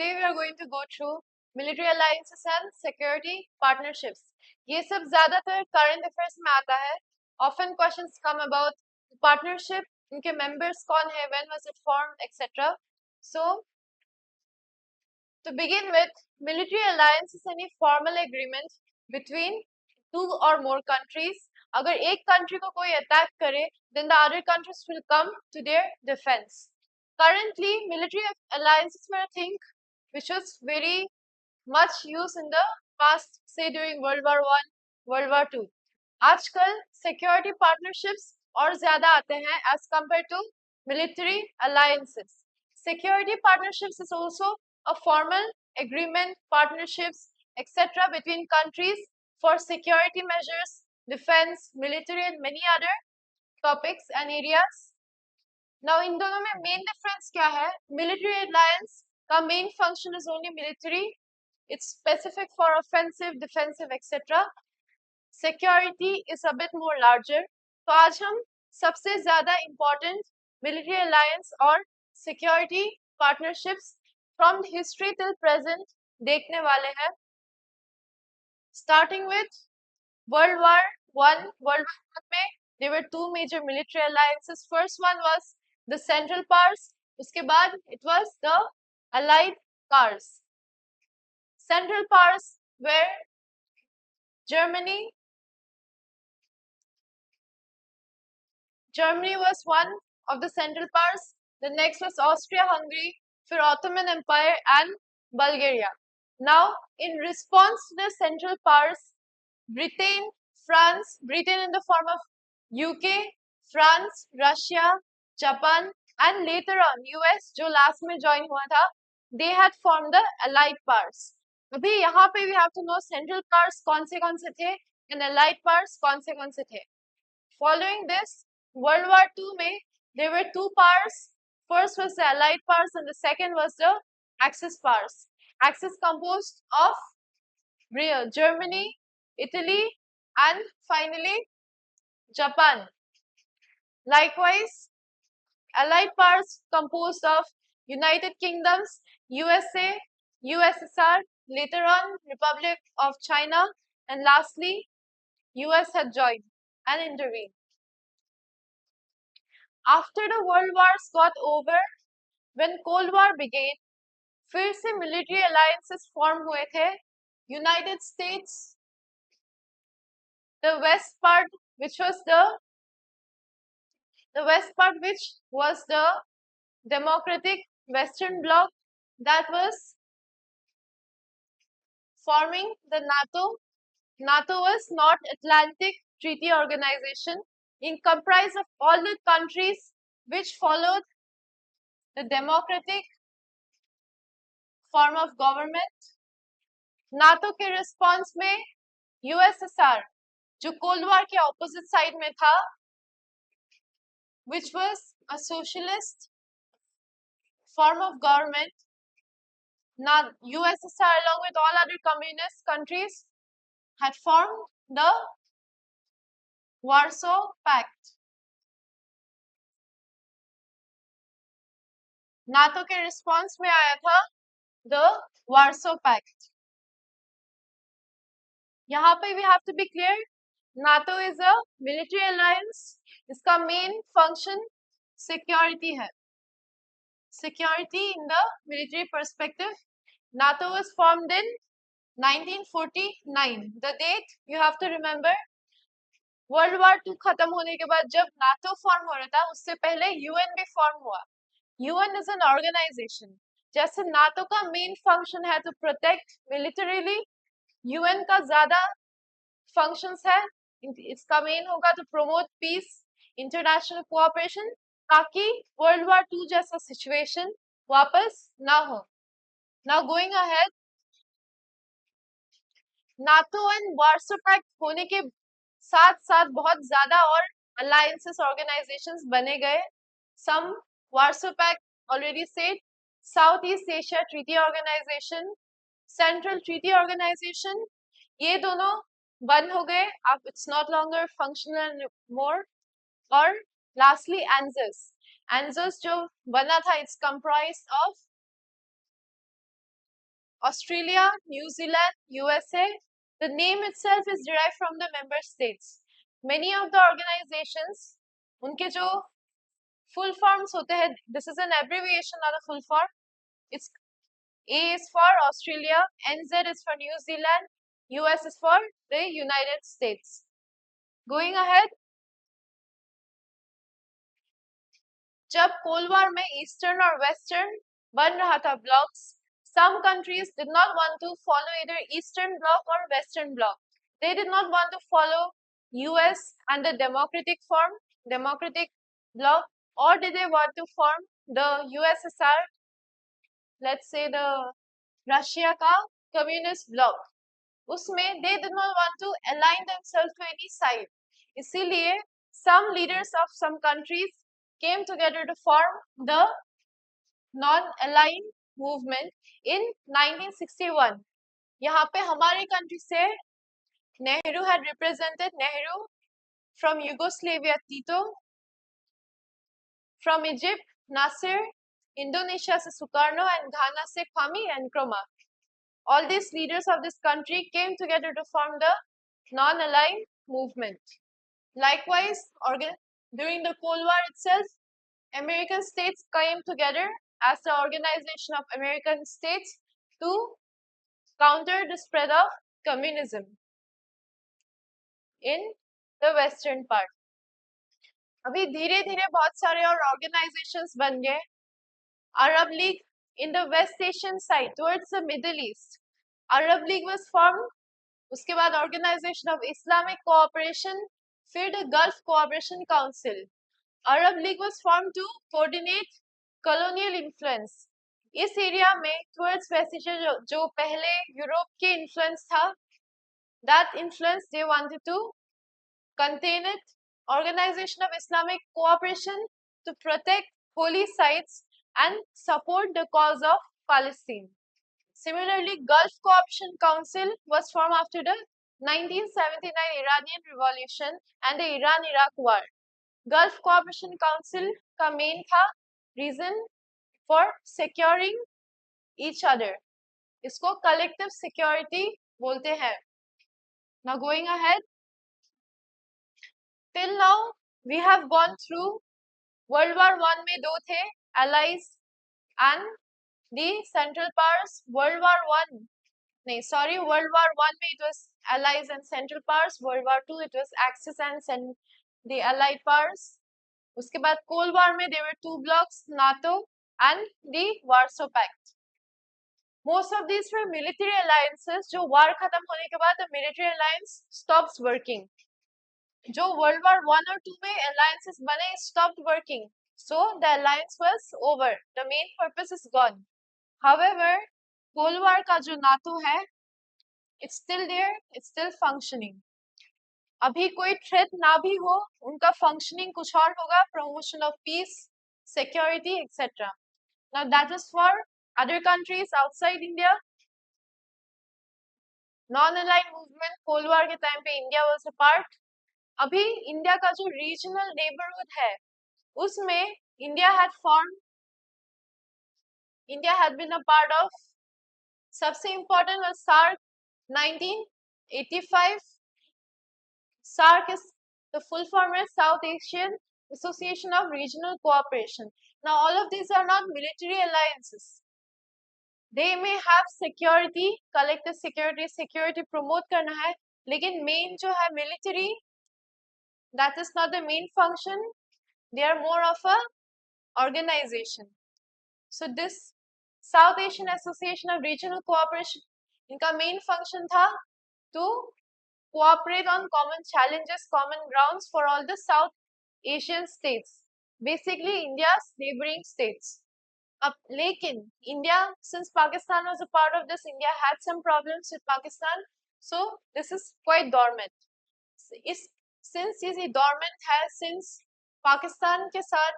Today we are going to go through military alliances and security partnerships. ये सब ज़्यादातर current affairs में आता है. Often questions come about partnership, इनके members कौन है, when was it formed, etc. So, to begin with, military alliance is any formal agreement between two or more countries. अगर एक country को कोई attack करे, then the other countries will come to their defense. Currently, military alliances were a thing which was very much used in the past, say during World War I, World War II. आजकल security partnerships और ज़्यादा आते हैं as compared to military alliances. Security partnerships is also a formal agreement, partnerships, etc. between countries for security measures, defense, military and many other topics and areas. Now इन दोनों में main difference क्या है? Military alliance का main function is only military. It's specific for offensive, defensive, etc. Security is a bit more larger. तो आज हम सबसे ज़्यादा important military alliance और security partnerships from history till present देखने वाले हैं. Starting with World War I, World War I में there were two major military alliances. First one was the Central Powers. उसके बाद it was the Allied Powers. Central Powers were Germany. Germany was one of the Central Powers. The next was Austria-Hungary, फिर Ottoman Empire and Bulgaria. Now, in response to the Central Powers, Britain, France, Britain in the form of UK, France, Russia, Japan, and later on US, जो last में join हुआ था, they had formed the Allied Powers. अभी यहाँ पे we have to know Central Powers कौन से थे and Allied Powers कौन से थे. Following this, World War II में there were two powers. First was the Allied Powers and the second was the Axis Powers. Axis composed of Germany, Italy, and finally Japan. Likewise, Allied Powers composed of United Kingdoms, USA, USSR, later on Republic of China, and lastly, US had joined and intervened. After the world wars got over, when Cold War began, फिर से military alliances form हुए थे. United States, the west part, which was the democratic Western Bloc, that was forming the NATO. NATO was North Atlantic Treaty Organization, comprised of all the countries which followed the democratic form of government. NATO के response में USSR, जो cold war के opposite side में था, which was a socialist form of government. Now, USSR along with all other communist countries had formed the Warsaw Pact. NATO के response में आया था the Warsaw Pact. यहाँ पे we have to be clear, NATO is a military alliance. इसका main function security है. Security in the military perspective. NATO was formed in 1949. The date you have to remember. World War II खत्म होने के बाद जब NATO form हो रहा था, उससे पहले UN भी form हुआ. UN is an organization. जैसे NATO का main function है to protect militarily, UN का ज़्यादा functions है. इसका main होगा to promote peace, international cooperation, ताकि World War II जैसा situation वापस ना हो. Now going ahead, NATO and Warsaw Pact होने के साथ साथ बहुत ज़्यादा और alliances organizations बने गए. Some Warsaw Pact already said, Southeast Asia Treaty Organization, Central Treaty Organization, ये दोनों बंद हो गए. अब it's not longer functional anymore. और lastly ANZUS. ANZUS जो बना था, it's comprised of Australia, New Zealand, USA. The name itself is derived from the member states. Many of the organizations, उनके जो full forms होते हैं, this is an abbreviation, not a full form. It's A is for Australia, NZ is for New Zealand, US is for the United States. Going ahead, जब cold war में eastern और western बन रहा था blocks, some countries did not want to follow either eastern bloc or western bloc. They did not want to follow US and the democratic bloc, or did they want to form the USSR, let's say the Russia का communist bloc. उसमें they did not want to align themselves to any side. इसीलिए some leaders of some countries came together to form the non-aligned movement in 1961. यहाँ पे हमारी country से Nehru had represented Nehru, from Yugoslavia Tito, from Egypt Nasser, Indonesia से Sukarno, and Ghana से Kwame Nkrumah. All these leaders of this country came together to form the non-aligned movement. Likewise, during the Cold War itself, American states came together as the Organization of American States to counter the spread of communism in the western part. अभी धीरे धीरे बहुत सारे और organizations बन गए. Arab League in the West Asian side towards the Middle East. Arab League was formed. उसके बाद Organization of Islamic Cooperation, फिर the Gulf Cooperation Council. Arab League was formed to coordinate colonial influence. इस area में towards West Asia जो पहले Europe के influence था, that influence they wanted to contain it. Organization of Islamic Cooperation to protect holy sites and support the cause of Palestine. Similarly, Gulf Cooperation Council was formed after the 1979 Iranian Revolution and the Iran-Iraq War. Gulf Cooperation Council का main था reason for securing each other. इसको collective security बोलते हैं. Now going ahead, till now we have gone through World War I में दो थे, Allies and the Central Powers. World War I में it was Allies and Central Powers. World War II it was Axis and the Allied Powers. उसके बाद Cold War में there were two blocks, NATO and the Warsaw Pact. Most of these were military alliances. जो war खत्म होने के बाद the military alliance stops working. जो World War I और II में alliances बने stopped working. So the alliance was over. The main purpose is gone. However, Cold War का जो NATO है, it's still there, it's still functioning. अभी कोई threat ना भी हो, उनका functioning कुछ और होगा, promotion of peace, security, etc. Now that is for other countries outside India. Non-aligned movement, Cold War के time पे India was a part. अभी India का जो regional neighborhood है, उसमें India had been a part of. सबसे important was SAARC 1985. SAARC is the full form is South Asian Association of Regional Cooperation. Now all of these are not military alliances. They may have security, collective security promote करना है, लेकिन main जो है military, that is not the main function. They are more of a organization. So this South Asian Association of Regional Cooperation, इनका main function था to cooperate on common challenges, common grounds for all the South Asian states, basically India's neighboring states. लेकिन India, since Pakistan was a part of this, India had some problems with Pakistan, so this is quite dormant. Since ये dormant है, since Pakistan के साथ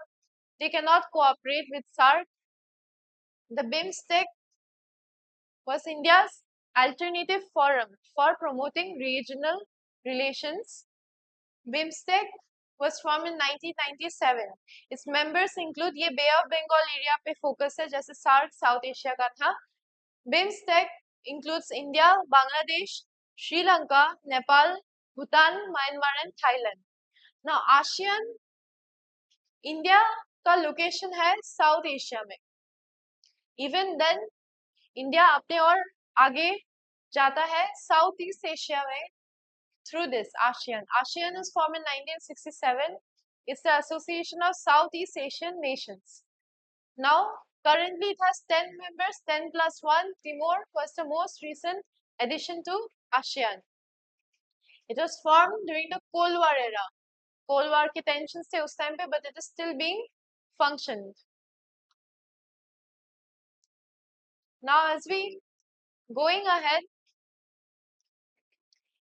they cannot cooperate with SAARC, the BIMSTEC was India's alternative forum for promoting regional relations. BIMSTEC was formed in 1997. Its members include ये Bay of Bengal area पे focus है, जैसे SAARC South Asia का था. BIMSTEC includes India, Bangladesh, Sri Lanka, Nepal, Bhutan, Myanmar and Thailand. Now ASEAN, India का location है south Asia में. Even then India अपने और आगे जाता है साउथ ईस्ट एशिया में through this ASEAN. ASEAN is formed in 1967. It's the Association of Southeast Asian Nations. Now, currently it has 10 members, 10 plus 1. Timor was the most recent addition to ASEAN. It was formed during the Cold War era. Cold War के tensions थे उस time पे, but it is still being functioned. Now, as we going ahead,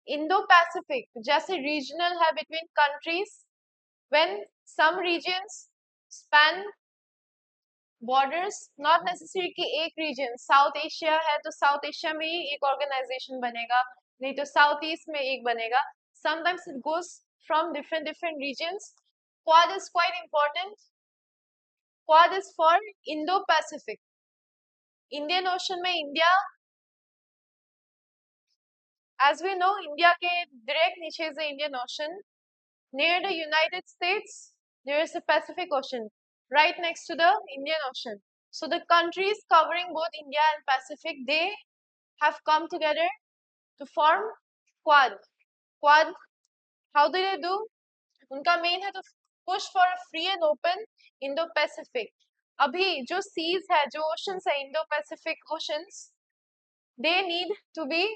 Indo-Pacific जैसे regional है between countries, when some regions span borders, not necessary कि एक region, South Asia है तो South Asia में ही एक organization बनेगा, नहीं तो South East में एक बनेगा. Sometimes it goes from different regions. Quad is quite important. Quad is for Indo-Pacific. Indian Ocean में India, as we know, India के direct नीचे is the Indian Ocean. Near the United States, there is the Pacific Ocean, right next to the Indian Ocean. So the countries covering both India and Pacific, they have come together to form Quad. Quad, how do they do? उनका main है to push for a free and open Indo-Pacific. अभी जो seas है, जो oceans है, Indo-Pacific oceans, they need to be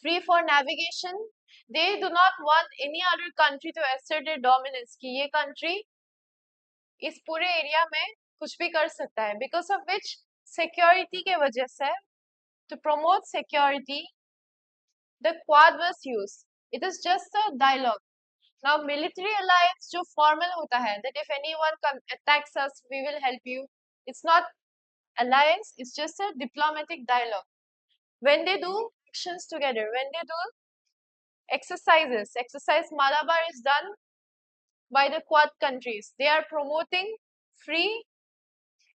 free for navigation. They do not want any other country to assert their dominance कि ये country इस पूरे area में कुछ भी कर सकता है. Because of which security के वजह से, to promote security, the Quad was used. It is just a dialogue. Now military alliance जो formal होता है, that if anyone attacks us, we will help you. It's not alliance. It's just a diplomatic dialogue. When they do actions together, when they do exercises, exercise Malabar is done by the Quad countries. They are promoting free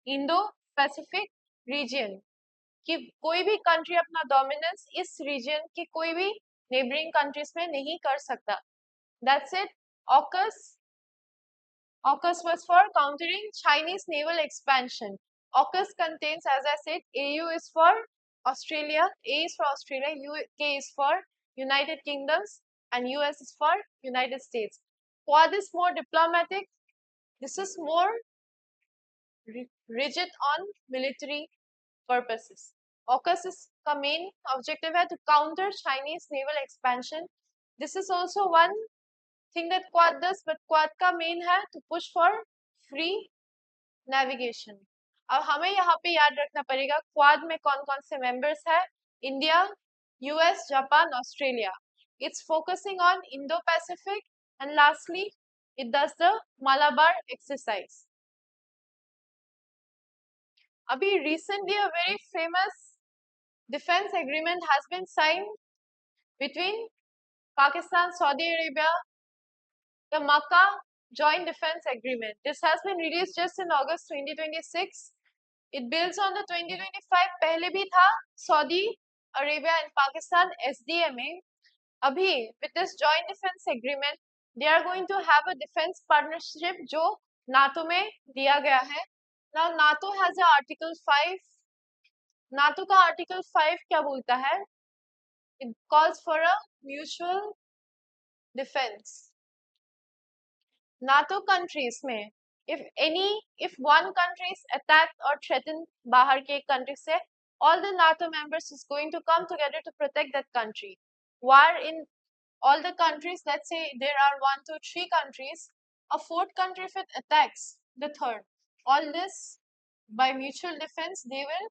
Indo-Pacific region. कि कोई भी country अपना dominance इस region की कोई भी neighboring countries में नहीं कर सकता. That's it. AUKUS was for countering Chinese naval expansion. AUKUS contains, as I said, AU is for Australia, A is for Australia, UK is for United Kingdoms, and US is for United States. Quad is more diplomatic. This is more rigid on military purposes. AUKUS का main objective है to counter Chinese naval expansion. This is also one thing that Quad does, but Quad का main है to push for free navigation. अब हमें यहाँ पे याद रखना पड़ेगा क्वाड में कौन कौन से मेंबर्स है. India, US, Japan, Australia. It's focusing on Indo-Pacific, and lastly, it does the Malabar exercise. अभी recently a very famous defense agreement has been signed between Pakistan, Saudi Arabia, the Makkah Joint Defense Agreement. This has been released just in August 2026. It builds on the 2025 पहले भी था Saudi Arabia and Pakistan SDMA. अभी with this joint defense agreement, they are going to have a defense partnership जो NATO में दिया गया है. Now NATO has a Article 5. NATO का Article 5 क्या बोलता है? It calls for a mutual defense. NATO countries में if one country is attacked or threatened बाहर के country से, all the NATO members is going to come together to protect that country. War in all the countries, let's say there are 1, 2, 3 countries, a fourth country if it attacks the third, all this by mutual defense they will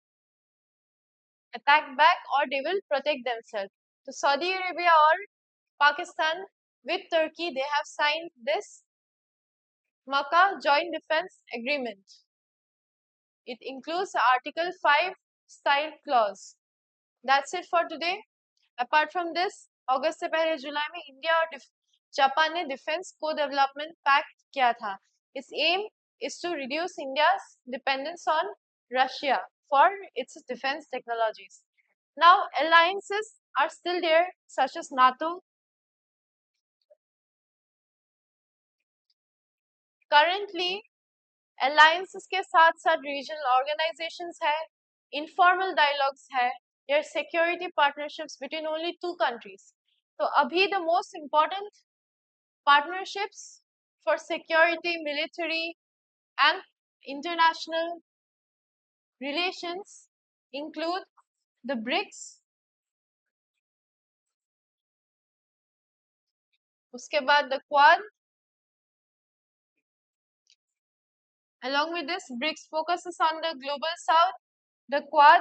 attack back or they will protect themselves. So Saudi Arabia or Pakistan with Turkey, they have signed this Makkah Joint Defense Agreement. It includes the Article 5 style clause. That's it for today. Apart from this, अगस्त से पहले जुलाई में India और Japan ने defence को development pact किया था. Its aim is to reduce India's dependence on Russia for its defense technologies. Now, alliances are still there, such as NATO. Currently, alliances के साथ साथ regional organizations है, informal dialogues है, there are security partnerships between only two countries. So, अभी the most important partnerships for security, military, and international relations include the BRICS, उसके बाद the Quad. Along with this, BRICS focuses on the global south, the Quad,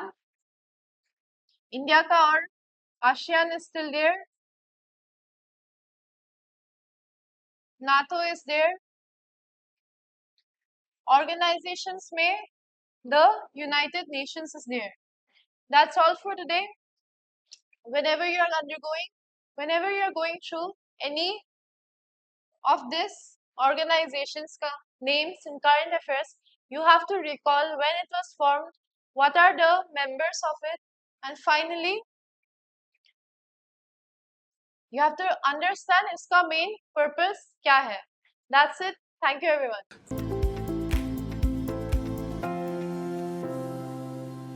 India का और ASEAN is still there, NATO is there, organizations में the United Nations is there. That's all for today. Whenever you're going through any of this organizations ka names in current affairs, you have to recall when it was formed, what are the members of it, and finally you have to understand its main purpose kya hai. That's it. Thank you everyone.